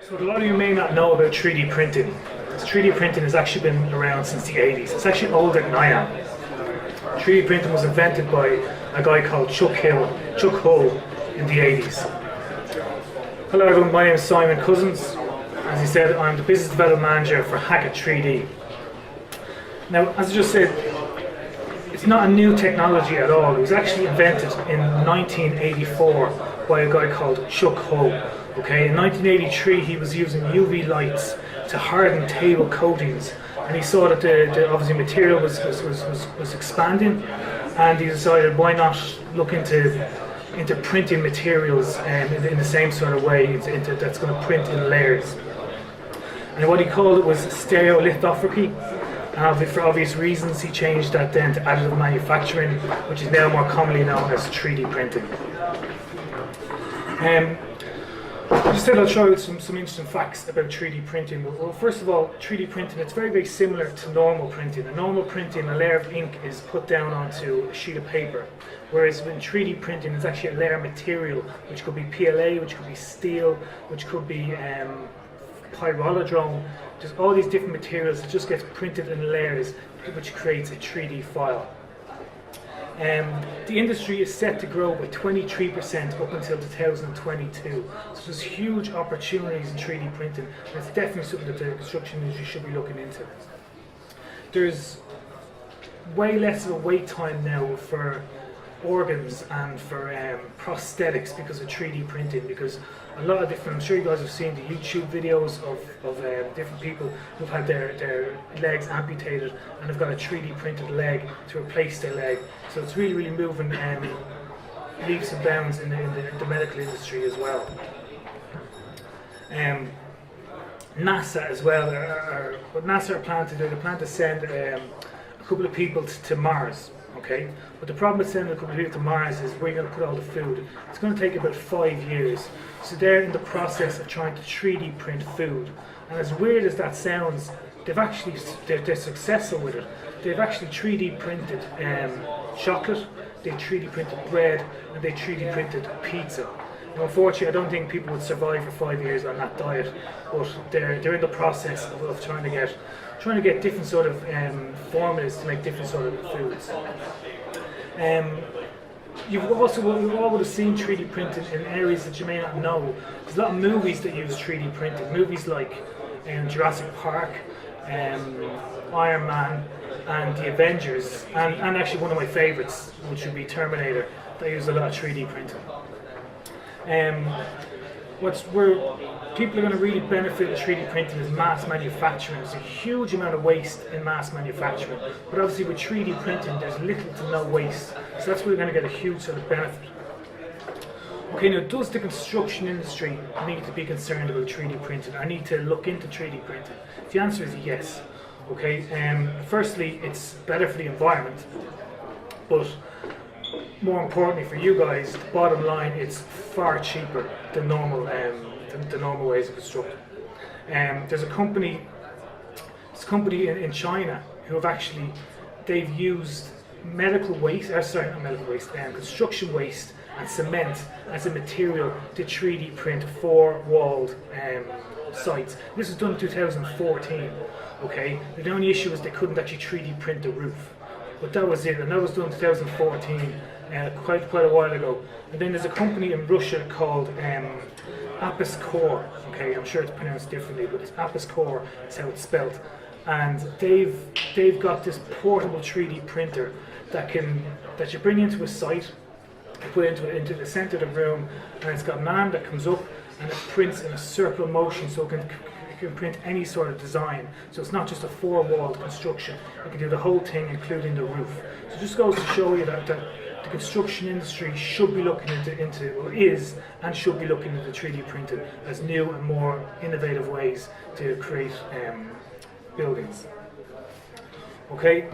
So what a lot of you may not know about 3D printing. 3D printing has actually been around since the 80s. It's actually older than I am. 3D printing was invented by a guy called Chuck Hull in the 80s. Hello everyone, my name is Simon Cousins. As he said, I'm the Business Development Manager for Hackett 3D. Now, as I just said, it's not a new technology at all. It was actually invented in 1984 by a guy called Chuck Hull. Okay, in 1983 he was using UV lights to harden table coatings, and he saw that the obviously material was expanding, and he decided why not look into printing materials in the same sort of way that's going to print in layers. And what he called it was stereolithography. And for obvious reasons, he changed that then to additive manufacturing, which is now more commonly known as 3D printing. I just said I'll show you some interesting facts about 3D printing. Well, first of all, 3D printing, it's very, very similar to normal printing. In normal printing, a layer of ink is put down onto a sheet of paper, whereas in 3D printing, it's actually a layer of material, which could be PLA, which could be steel, which could be pyrolodrome. There's all these different materials that just gets printed in layers, which creates a 3D file. The industry is set to grow by 23% up until 2022. So there's huge opportunities in 3D printing, and it's definitely something that the construction industry should be looking into. There's way less of a wait time now for organs and for prosthetics because of 3D printing, because a lot of different, I'm sure you guys have seen the YouTube videos of different people who've had their legs amputated and have got a 3D printed leg to replace their leg. So it's really, really moving leaps and bounds in the medical industry as well. NASA as well, what NASA are planning to do, they plan to send a couple of people to Mars. Okay, but the problem with sending a couple of people to Mars is where you're going to put all the food. It's going to take about 5 years. So they're in the process of trying to 3D print food. And as weird as that sounds, they're successful with it. They've actually 3D printed chocolate, they 3D printed bread, and they 3D printed pizza. Now, unfortunately, I don't think people would survive for 5 years on that diet, but they're in the process of trying to get different sort of formulas to make different sort of foods. You all would have seen 3D printing in areas that you may not know. There's a lot of movies that use 3D printing. Movies like Jurassic Park, Iron Man, and The Avengers, and actually one of my favourites, which would be Terminator. They use a lot of 3D printing. Where people are going to really benefit with 3D printing is mass manufacturing. There's a huge amount of waste in mass manufacturing, but obviously with 3D printing there's little to no waste, so that's where we're going to get a huge sort of benefit. Okay, now does the construction industry need to be concerned about 3D printing? I need to look into 3D printing? The answer is yes. Okay, firstly, it's better for the environment, but more importantly for you guys, the bottom line, it's far cheaper than normal ways of constructing. There's a company in China who have actually, they've used construction waste and cement as a material to 3D print 4-walled sites. This was done in 2014. Okay, the only issue was they couldn't actually 3D print the roof, but that was it, and that was done in 2014. Quite a while ago. And then there's a company in Russia called Apis Core. Okay, I'm sure it's pronounced differently, but it's Apis Core is how it's spelled. And they've got this portable 3D printer that you bring into a site, you put it into the centre of the room, and it's got an arm that comes up and it prints in a circular motion, so it can print any sort of design. So it's not just a 4-walled construction. It can do the whole thing, including the roof. So it just goes to show you that the construction industry should be looking should be looking into 3D printing as new and more innovative ways to create buildings. Okay,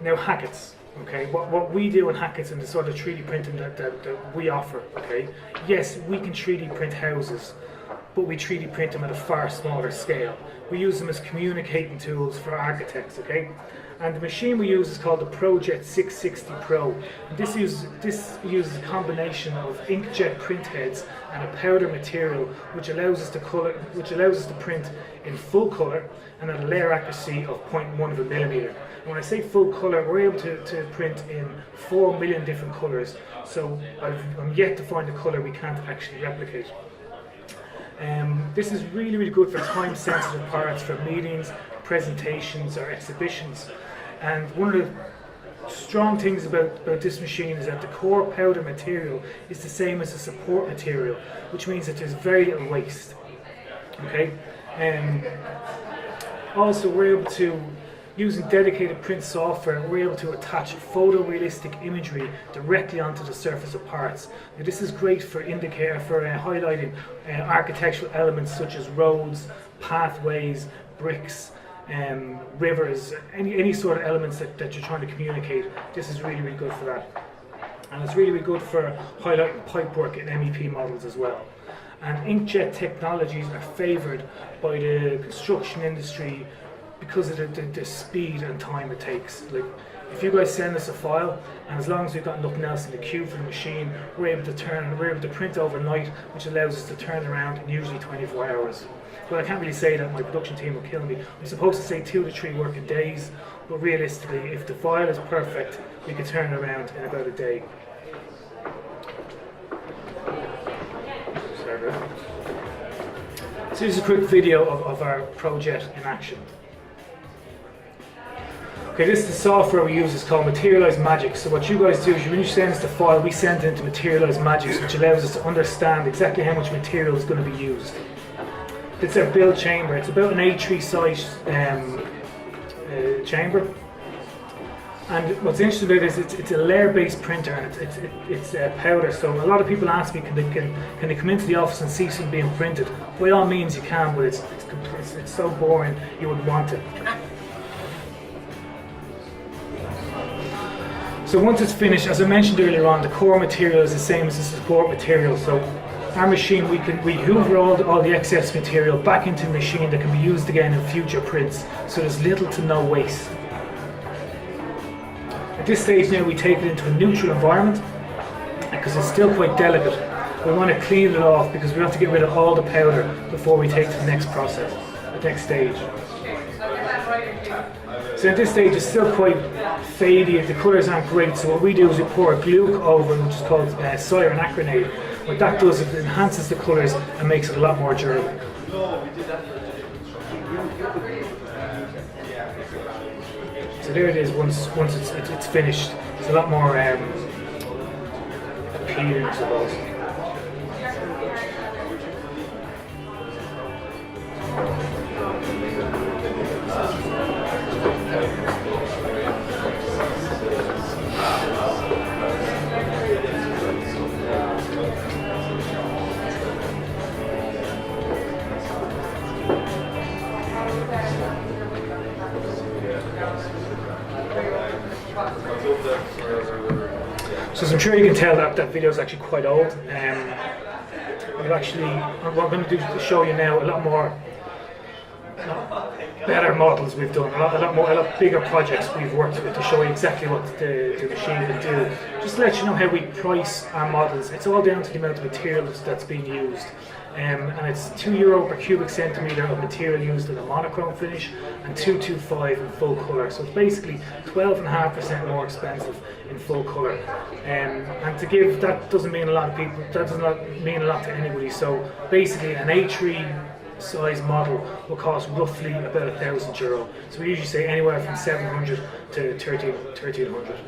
now Hackett's. Okay, what we do in Hackett's and the sort of 3D printing that we offer. Okay, yes, we can 3D print houses, but we 3D print them at a far smaller scale. We use them as communicating tools for architects, okay? And the machine we use is called the ProJet 660 Pro. And this uses a combination of inkjet print heads and a powder material, which allows us to print in full color and at a layer accuracy of 0.1 of a millimeter. And when I say full color, we're able to print in 4 million different colors. So I'm yet to find a color we can't actually replicate. This is really, really good for time-sensitive parts, for meetings, presentations, or exhibitions. And one of the strong things about this machine is that the core powder material is the same as the support material, which means that there's very little waste. Okay. Also, we're able to, using dedicated print software, we're able to attach photorealistic imagery directly onto the surface of parts. Now, this is great for highlighting architectural elements such as roads, pathways, bricks, rivers, any sort of elements that you're trying to communicate. This is really, really good for that. And it's really, really good for highlighting pipework in MEP models as well. And inkjet technologies are favoured by the construction industry because of the speed and time it takes. Like, if you guys send us a file, and as long as we've got nothing else in the queue for the machine, we're able to print overnight, which allows us to turn around in usually 24 hours. Well, I can't really say that, my production team will kill me. I'm supposed to say 2 to 3 working days, but realistically, if the file is perfect, we can turn it around in about a day. So here's a quick video of our ProJet in action. Okay, this is the software we use. It's called Materialize Magic. So what you guys do is when you send us the file, we send it into Materialize Magic, which allows us to understand exactly how much material is going to be used. It's our build chamber. It's about an A3 size chamber. And what's interesting about it is it's a layer-based printer, and it's powder. So a lot of people ask me, can they come into the office and see something being printed? By all means you can, but it's so boring you wouldn't want it. So once it's finished, as I mentioned earlier on, the core material is the same as the support material. So our machine, we hoover all the excess material back into the machine that can be used again in future prints. So there's little to no waste. At this stage now, we take it into a neutral environment because it's still quite delicate. We want to clean it off because we have to get rid of all the powder before we take it to the next process, the next stage. So at this stage it's still quite fadey, the colours aren't great, so what we do is we pour a glue over it, which is called cyrenacrinate. What that does is it enhances the colours and makes it a lot more durable. So there it is, once it's finished. It's a lot more appealing, I suppose. So as I'm sure you can tell, that video is actually quite old. What I'm going to do is show you now a lot better models we've done, a lot bigger projects we've worked with to show you exactly what the machine can do. Just to let you know how we price our models, it's all down to the amount of materials that's being used. And it's €2 per cubic centimetre of material used in a monochrome finish and $225 in full colour. So it's basically 12.5% more expensive in full colour. And to give, that doesn't mean a lot of people, that does not mean a lot to anybody. So basically an A3 size model will cost roughly about €1,000. So we usually say anywhere from 700 to 1,300.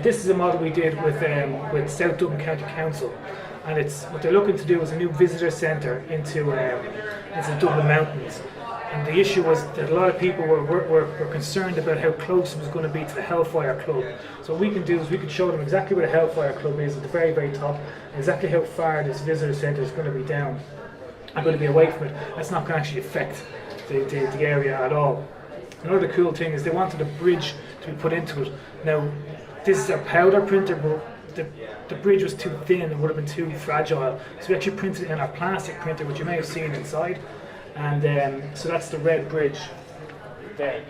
This is a model we did with South Dublin County Council. And what they're looking to do is a new visitor centre into the Dublin Mountains. And the issue was that a lot of people were concerned about how close it was going to be to the Hellfire Club. So what we can do is we can show them exactly where the Hellfire Club is at the very, very top, and exactly how far this visitor centre is going to be down. I'm going to be away from it. That's not going to actually affect the area at all. Another cool thing is they wanted a bridge to be put into it. Now, this is a powder printer, but the bridge was too thin and would have been too fragile. So we actually printed it in our plastic printer, which you may have seen inside. And so that's the red bridge there.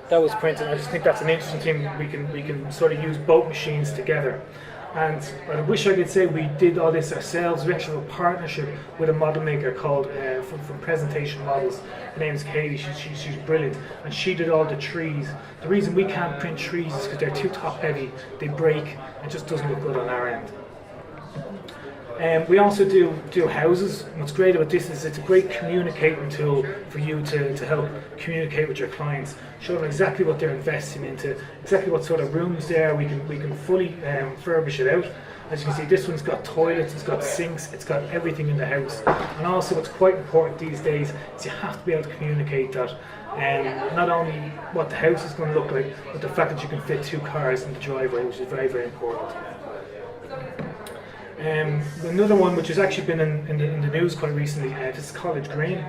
That was printed. I just think that's an interesting thing. We can sort of use both machines together. And I wish I could say we did all this ourselves. We actually have a partnership with a model maker called from Presentation Models. Her name's Katie. She's brilliant, and she did all the trees. The reason we can't print trees is because they're too top heavy. They break, and it just doesn't look good on our end. We also do houses. What's great about this is it's a great communicating tool for you to help communicate with your clients, show them exactly what they're investing into, exactly what sort of rooms there. We can fully furbish it out. As you can see, this one's got toilets, it's got sinks, it's got everything in the house. And also what's quite important these days is you have to be able to communicate that. Not only what the house is going to look like, but the fact that you can fit 2 cars in the driveway, which is very, very important. Another one which has actually been in the news quite recently, this is College Green,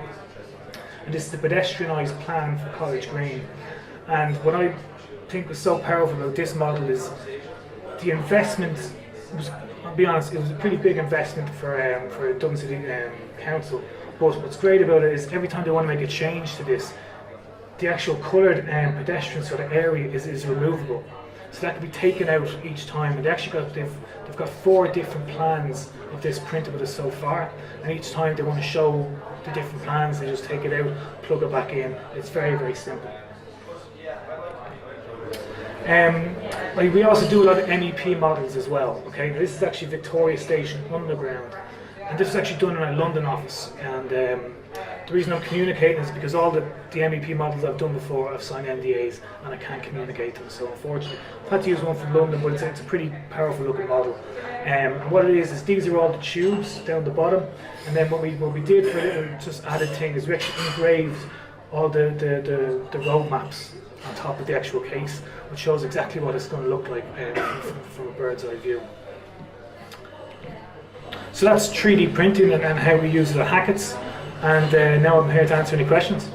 and this is the pedestrianised plan for College Green. And what I think was so powerful about this model is the investment was, I'll be honest, it was a pretty big investment for Dublin City Council. But what's great about it is every time they want to make a change to this, the actual coloured pedestrian sort of area is removable. So that can be taken out each time, and they've got 4 different plans of this printed with us so far, and each time they want to show the different plans, they just take it out, plug it back in. It's very, very simple. We also do a lot of MEP models as well. Okay, now, this is actually Victoria Station Underground, and this was actually done in our London office. And the reason I'm communicating is because all the MEP models I've done before, I've signed NDAs and I can't communicate them. So unfortunately, I've had to use one from London, but it's a pretty powerful looking model. And what it is these are all the tubes down the bottom, and then what we did for it, just added thing, is we actually engraved all the road maps on top of the actual case, which shows exactly what it's going to look like from a bird's eye view. So that's 3D printing and how we use it at Hackett's. And now I'm here to answer any questions.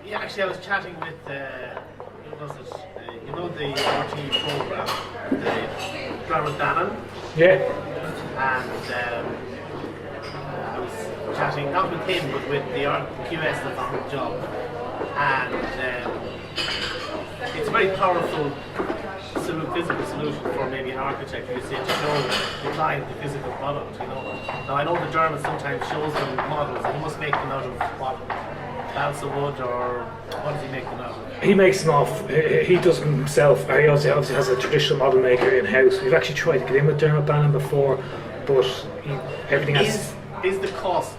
Yeah, actually I was chatting with, who was it? You know the RT program, the Dermot Dannon? Yeah. And I was chatting, not with him, but with the QS that's on the job. And it's a very powerful physical solution for maybe an architect, you say, to show the client the physical product, you know. Now I know the Dermot sometimes shows them models, and he must make them out of what? Balsa wood, or what does he make them out of? He makes them off, he does them himself. He obviously has a traditional model maker in-house. We've actually tried to get in with Dermot Bannon before, but everything else... Is the cost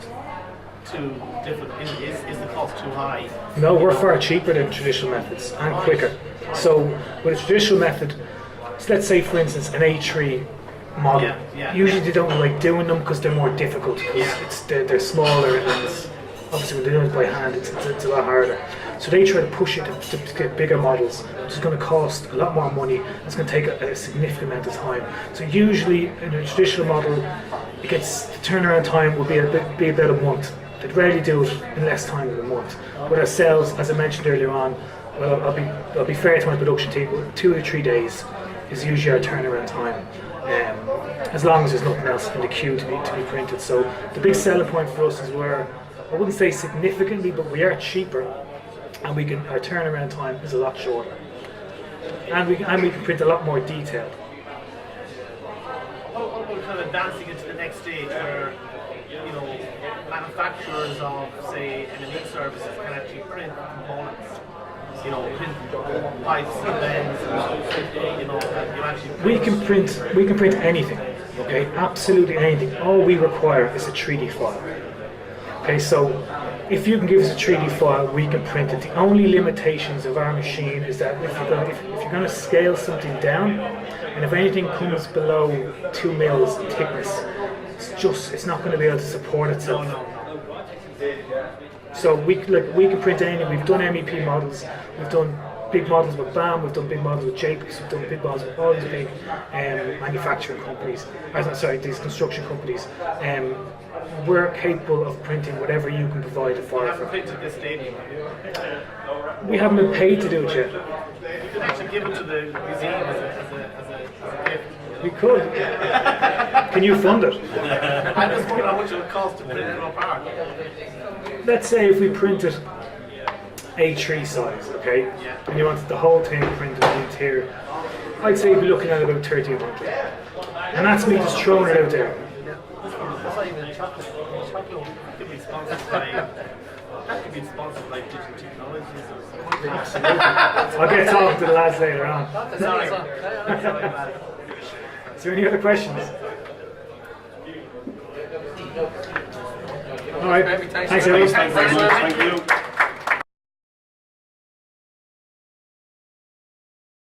too different? Is the cost too high? No, we're far cheaper than traditional methods and quicker. So with a traditional method, so let's say for instance an A3 model, usually they don't like doing them because they're more difficult. They're smaller, and obviously when they're doing it by hand it's a lot harder. So they try to push it to get bigger models, which is going to cost a lot more money. It's going to take a significant amount of time. So usually in a traditional model, the turnaround time will be about a month. They'd rarely do it in less time than a month. With ourselves, as I mentioned earlier on, well, I'll be fair to my production team, 2 to 3 days is usually our turnaround time, as long as there's nothing else in the queue to be printed. So the big selling point for us is we're, I wouldn't say significantly, but we are cheaper, and our turnaround time is a lot shorter, and we can print a lot more detail. What about kind of advancing it to the next stage where, you know, manufacturers of, say, M&E services can actually print components, you know, print pipes and bends, and, you know, that you actually we can print anything, okay, absolutely anything. All we require is a 3D file. Okay, so if you can give us a 3D file, we can print it. The only limitations of our machine is that if you're going to scale something down, and if anything comes below 2 mils in thickness, it's not going to be able to support itself. So we can print anything. We've done MEP models, we've done big models with BAM, we've done big models with JPEX, we've done big models with all these big manufacturing companies, these construction companies. We're capable of printing whatever you can provide You for. haven't printed this stadium. We haven't been paid to do it yet. You could actually give it to the museum as a gift. We could. Can you fund it? I just wonder how much it would cost to print it apart. Let's say if we printed A3 size, okay, Yeah. and you wanted the whole thing printed in the interior, I'd say you'd be looking at about 1,300. And that's me just throwing it out there. That's not even chocolate. Chocolate could be sponsored by. That could be sponsored by Digital Technologies or something. Absolutely. I'll get talking to the lads later on. Sorry. Is there any other questions? All right. Thanks, everyone. Thanks very much. Thank you.